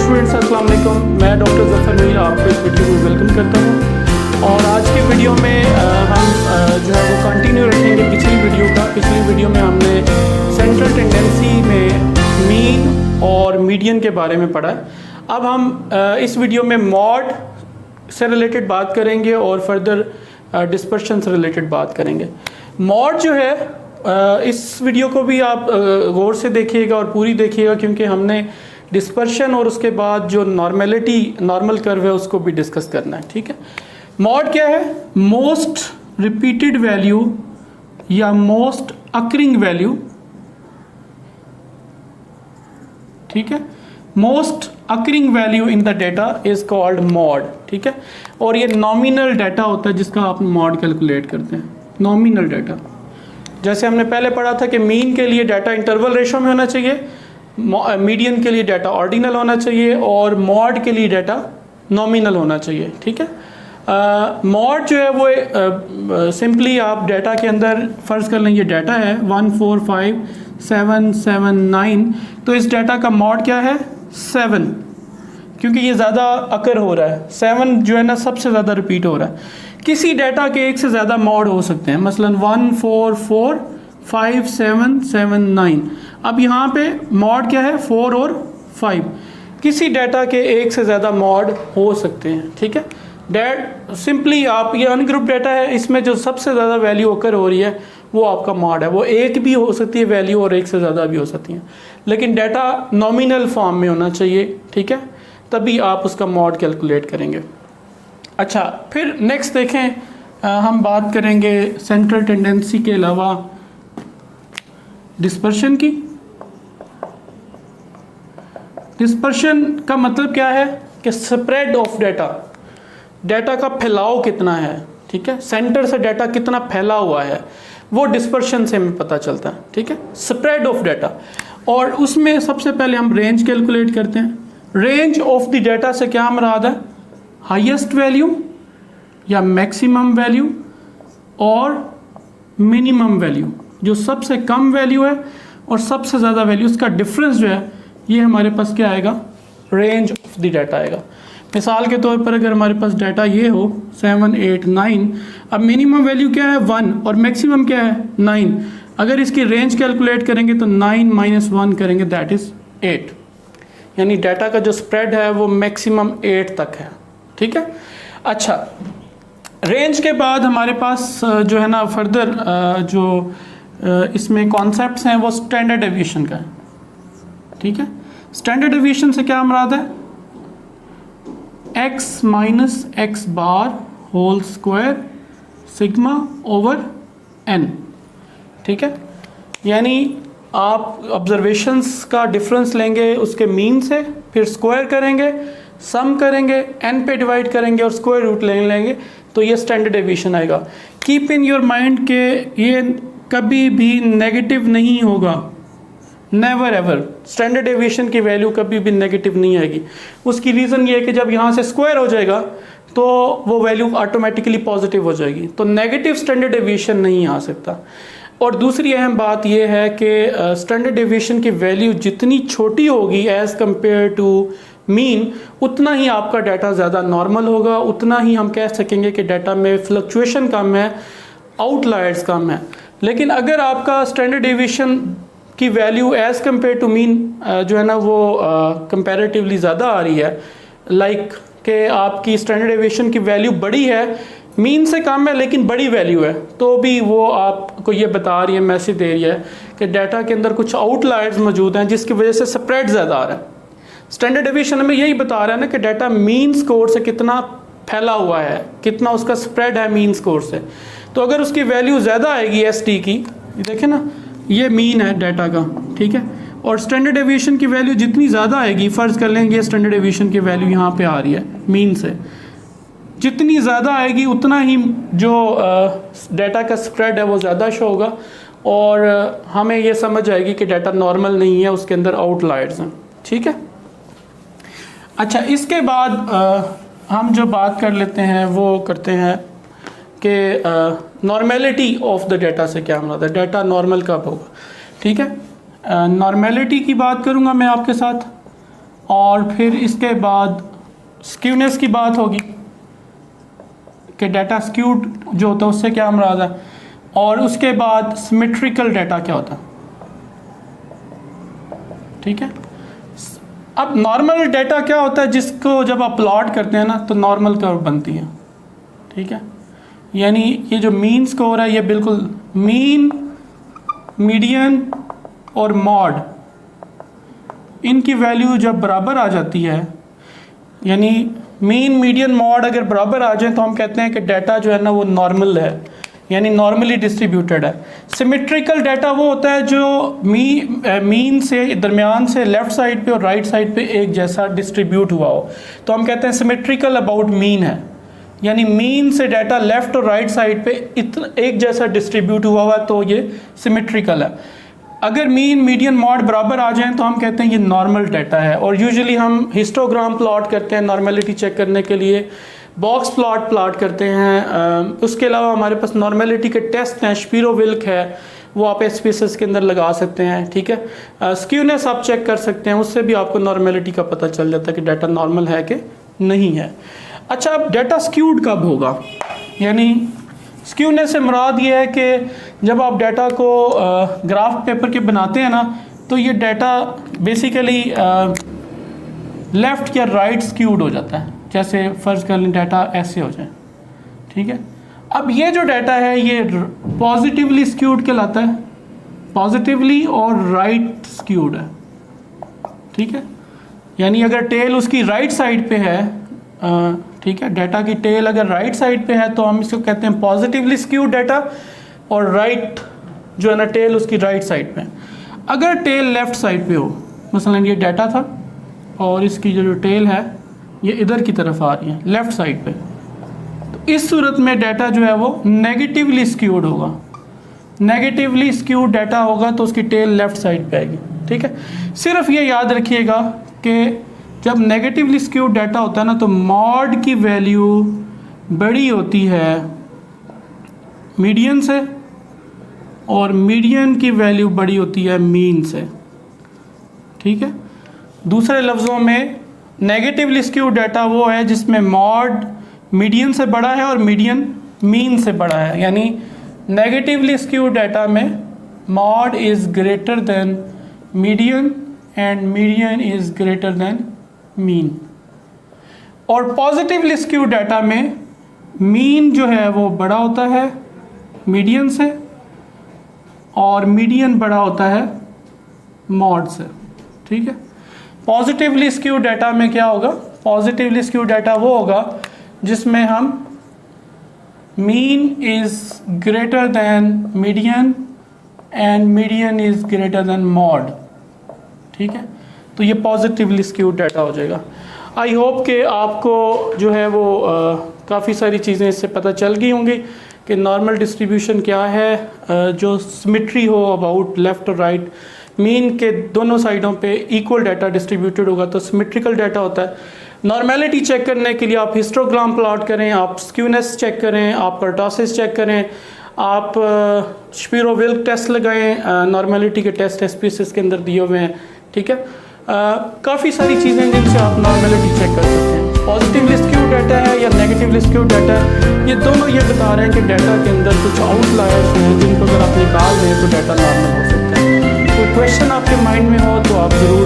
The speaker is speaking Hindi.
स्टूडेंट्स, अस्सलाम वालेकुम। मैं डॉक्टर ज़फ़र मीर आपको इस वीडियो में वेलकम करता हूँ। और आज के वीडियो में हम जो है वो कंटिन्यू रखेंगे पिछली वीडियो का। पिछली वीडियो में हमने सेंट्रल टेंडेंसी में मीन और मीडियन के बारे में पढ़ा है। अब हम इस वीडियो में मॉड से रिलेटेड बात करेंगे और फर्दर डिस्पर्शन से रिलेटेड बात करेंगे। मॉड जो है इस वीडियो को भी आप गौर से देखिएगा और पूरी देखिएगा, क्योंकि हमने डिस्पर्शन और उसके बाद जो नॉर्मल कर्व है उसको भी डिस्कस करना है। ठीक है, मॉड क्या है? मोस्ट रिपीटेड वैल्यू या मोस्ट अकरिंग वैल्यू। ठीक है, most occurring value in the data is called mod. ठीक है, और ये नॉमिनल डाटा होता है जिसका आप मॉड कैलकुलेट करते हैं। नॉमिनल डाटा, जैसे हमने पहले पढ़ा था कि मीन के लिए डाटा इंटरवल रेशो में होना चाहिए, मीडियन के लिए डाटा ऑर्डिनल होना चाहिए और मॉड के लिए डाटा नॉमिनल होना चाहिए। ठीक है, मॉड जो है वो सिंपली आप डाटा के अंदर फ़र्ज़ कर लें ये डाटा है 1457779, तो इस डाटा का मॉड क्या है? 7, क्योंकि ये ज़्यादा अकर हो रहा है। 7 जो है ना सबसे ज़्यादा रिपीट हो रहा है। किसी डाटा के एक से ज़्यादा मॉड हो सकते हैं, मसलन 1445779। अब यहाँ पे मॉड क्या है? 4 और 5। किसी डाटा के एक से ज़्यादा मॉड हो सकते हैं। ठीक है, सिंपली आप ये अनग्रुप डाटा है, इसमें जो सबसे ज़्यादा वैल्यू ओकर हो रही है वो आपका मॉड है। वो एक भी हो सकती है वैल्यू और एक से ज़्यादा भी हो सकती हैं, लेकिन डाटा नॉमिनल फॉर्म में होना चाहिए। ठीक है, तभी आप उसका मॉड कैलकुलेट करेंगे। अच्छा, फिर नेक्स्ट देखें, हम बात करेंगे सेंट्रल टेंडेंसी के अलावा डिस्पर्शन की। डिस्पर्शन का मतलब क्या है कि स्प्रेड ऑफ डाटा, डाटा का फैलाव कितना है। ठीक है, सेंटर से डाटा कितना फैला हुआ है वो डिस्पर्शन से हमें पता चलता है। ठीक है, स्प्रेड ऑफ डाटा, और उसमें सबसे पहले हम रेंज कैलकुलेट करते हैं। रेंज ऑफ द डाटा से क्या मुराद है? हाईएस्ट वैल्यू या मैक्सिमम वैल्यू और मिनिमम वैल्यू। जो सबसे कम वैल्यू है और सबसे ज़्यादा वैल्यू, उसका डिफरेंस जो है ये हमारे पास क्या आएगा? रेंज ऑफ द डाटा आएगा। मिसाल के तौर पर अगर हमारे पास डाटा ये हो 789, अब मिनिमम वैल्यू क्या है? 1 और मैक्सिमम क्या है? 9। अगर इसकी रेंज कैलकुलेट करेंगे तो 9 - 1 करेंगे, दैट इज़ 8। यानी डाटा का जो स्प्रेड है वो मैक्सिमम 8 तक है। ठीक है, अच्छा, रेंज के बाद हमारे पास जो है ना फर्दर जो इसमें कॉन्सेप्ट्स हैं वो स्टैंडर्ड डेविएशन का है। ठीक है, स्टैंडर्ड डेविएशन से क्या मुराद है? x - x बार whole square sigma over n। ठीक है, यानी आप ऑब्जर्वेशंस का डिफरेंस लेंगे उसके मीन से, फिर स्क्वायर करेंगे, सम करेंगे, n पे डिवाइड करेंगे और स्क्वायर रूट ले लेंगे, तो ये स्टैंडर्ड डेविएशन आएगा। कीप इन योर माइंड के ये कभी भी नेगेटिव नहीं होगा, नेवर एवर। स्टैंडर्ड डेविएशन की वैल्यू कभी भी नेगेटिव नहीं आएगी। उसकी रीज़न ये है कि जब यहाँ से स्क्वायर हो जाएगा तो वो वैल्यू ऑटोमेटिकली पॉजिटिव हो जाएगी, तो नेगेटिव स्टैंडर्ड डेविएशन नहीं आ सकता। और दूसरी अहम बात यह है कि स्टैंडर्ड डेविएशन की वैल्यू जितनी छोटी होगी एज़ कम्पेयर टू मीन, उतना ही आपका डाटा ज़्यादा नॉर्मल होगा, उतना ही हम कह सकेंगे कि डाटा में फ्लक्चुएशन कम है, आउटलायर्स कम है। लेकिन अगर आपका स्टैंडर्ड डेविएशन की value as compared to mean जो है ना वो कंपैरेटिवली ज़्यादा आ रही है, लाइक कि आपकी स्टैंडर्ड डेविएशन की वैल्यू बड़ी है, मीन से कम है लेकिन बड़ी वैल्यू है, तो भी वो आपको ये बता रही है, मैसेज दे रही है कि डाटा के अंदर कुछ आउटलायर्स मौजूद हैं जिसकी वजह से स्प्रेड ज़्यादा आ रहा है। स्टैंडर्ड डेविएशन हमें यही बता रहा है ना कि डाटा मीन स्कोर से कितना फैला हुआ है, कितना उसका स्प्रेड है मीन स्कोर से। तो अगर उसकी वैल्यू ज़्यादा आएगी ST की, देखें ना ये मीन है डाटा का। ठीक है, और स्टैंडर्ड डेविएशन की वैल्यू जितनी ज़्यादा आएगी, फ़र्ज़ कर लेंगे स्टैंडर्ड डेविएशन की वैल्यू यहाँ पे आ रही है मीन से, जितनी ज़्यादा आएगी उतना ही जो डाटा का स्प्रेड है वो ज़्यादा शो होगा और हमें ये समझ आएगी कि डाटा नॉर्मल नहीं है, उसके अंदर आउटलायर्स हैं। ठीक है, अच्छा, इसके बाद हम जो बात कर लेते हैं वो करते हैं कि नॉर्मेलिटी ऑफ द डाटा से क्या मतलब है, डाटा नॉर्मल कब होगा। ठीक है, नॉर्मेलिटी की बात करूंगा मैं आपके साथ। और फिर इसके बाद स्क्यूनेस की बात होगी कि डाटा स्क्यूड जो होता है उससे क्या मुराद है, और उसके बाद सिमेट्रिकल डाटा क्या होता है। ठीक है, अब नॉर्मल डाटा क्या होता है, जिसको जब आप प्लॉट करते हैं ना तो नॉर्मल कर्व बनती है। ठीक है, यानी ये जो मीन स्कोर है ये बिल्कुल मीन, मीडियन और मॉड, इनकी वैल्यू जब बराबर आ जाती है, यानी मीन, मीडियन, मॉड अगर बराबर आ जाए तो हम कहते हैं कि डाटा जो है ना वो नॉर्मल है, यानी नॉर्मली डिस्ट्रीब्यूटेड है। सिमेट्रिकल डाटा वो होता है जो मीन से, दरमियान से लेफ्ट साइड पे और राइट साइड पे एक जैसा डिस्ट्रीब्यूट हुआ हो, तो हम कहते हैं सिमेट्रिकल अबाउट मीन है, यानी मीन से डाटा लेफ्ट और राइट साइड पे इतना एक जैसा डिस्ट्रीब्यूट हुआ हुआ है तो ये सिमेट्रिकल है। अगर मीन, मीडियन, मॉड बराबर आ जाएं तो हम कहते हैं ये नॉर्मल डाटा है। और यूजुअली हम हिस्टोग्राम प्लॉट करते हैं नॉर्मेलिटी चेक करने के लिए, बॉक्स प्लॉट करते हैं। उसके अलावा हमारे पास नॉर्मेलिटी के टेस्ट हैं, शपीरो-विल्क है, वो आप SPSS के अंदर लगा सकते हैं। ठीक है, स्क्यूनेस आप चेक कर सकते हैं, उससे भी आपको नॉर्मेलिटी का पता चल जाता है कि डाटा नॉर्मल है कि नहीं है। अच्छा, अब डाटा स्क्यूड कब होगा, यानी स्क्यूनेस से मुराद ये है कि जब आप डाटा को ग्राफ पेपर के बनाते हैं ना तो ये डाटा बेसिकली लेफ़्ट या राइट स्क्यूड हो जाता है। जैसे फ़र्ज़ कर लें डाटा ऐसे हो जाए। ठीक है, अब ये जो डाटा है ये पॉजिटिवली स्क्यूड कहलाता है, पॉजिटिवली और राइट स्क्यूड है। ठीक है, यानी अगर टेल उसकी राइट साइड पे है, ठीक है, डाटा की टेल अगर राइट साइड पे है तो हम इसको कहते हैं पॉजिटिवली स्क्यूड डाटा, और राइट जो है ना टेल उसकी राइट साइड पे। अगर टेल लेफ्ट साइड पे हो, मसलन ये डाटा था और इसकी जो टेल है ये इधर की तरफ आ रही है लेफ्ट साइड पे, तो इस सूरत में डाटा जो है वो नेगेटिवली स्क्यूड होगा। नेगेटिवली स्क्यूड डाटा होगा तो उसकी टेल लेफ्ट साइड पे आएगी। ठीक है, सिर्फ ये याद रखिएगा कि जब नेगेटिवली स्क्यूड डाटा होता है ना तो मॉड की वैल्यू बड़ी होती है मीडियन से, और मीडियन की वैल्यू बड़ी होती है मीन से। ठीक है, दूसरे लफ्ज़ों में नेगेटिवली स्क्यूड डाटा वो है जिसमें मॉड मीडियन से बड़ा है और मीडियन मीन से बड़ा है, यानी नेगेटिवली स्क्यूड डाटा में mod is greater than median and median is greater than mean. और पॉजिटिवली स्क्यूड डाटा में मीन जो है वो बड़ा होता है मीडियन से और मीडियन बड़ा होता है मॉड से। ठीक है, पॉजिटिवली स्क्यूड डाटा में क्या होगा, पॉजिटिवली स्क्यूड डाटा वो होगा जिसमें हम mean is greater than median and median is greater than mod. ठीक है, तो ये पॉजिटिवली स्क्यूड डाटा हो जाएगा। आई होप कि आपको जो है वो काफ़ी सारी चीज़ें इससे पता चल गई होंगी कि नॉर्मल डिस्ट्रीब्यूशन क्या है, जो सिमेट्री हो अबाउट लेफ़्ट और राइट, मीन के दोनों साइडों पे इक्वल डाटा डिस्ट्रीब्यूटेड होगा तो सिमेट्रिकल डाटा होता है। नॉर्मेलिटी चेक करने के लिए आप हिस्टोग्राम प्लॉट करें, आप स्क्यूनेस चेक करें, आप कर्टोसिस चेक करें, आप शपीरो-विल्क टेस्ट लगाएं, नॉर्मेलिटी के टेस्ट SPSS के अंदर दिए हुए हैं। ठीक है, काफ़ी सारी चीज़ें जिनसे आप नॉर्मेलिटी चेक कर सकते हैं। पॉजिटिवली स्क्यूड डाटा है या नेगेटिवली स्क्यूड डाटा है, ये दोनों ये बता रहे हैं कि डाटा के अंदर कुछ आउटलायर्स हैं जिनको अगर आप निकाल दें तो डाटा नॉर्मल हो सकता है। कोई क्वेश्चन आपके माइंड में हो तो आप ज़रूर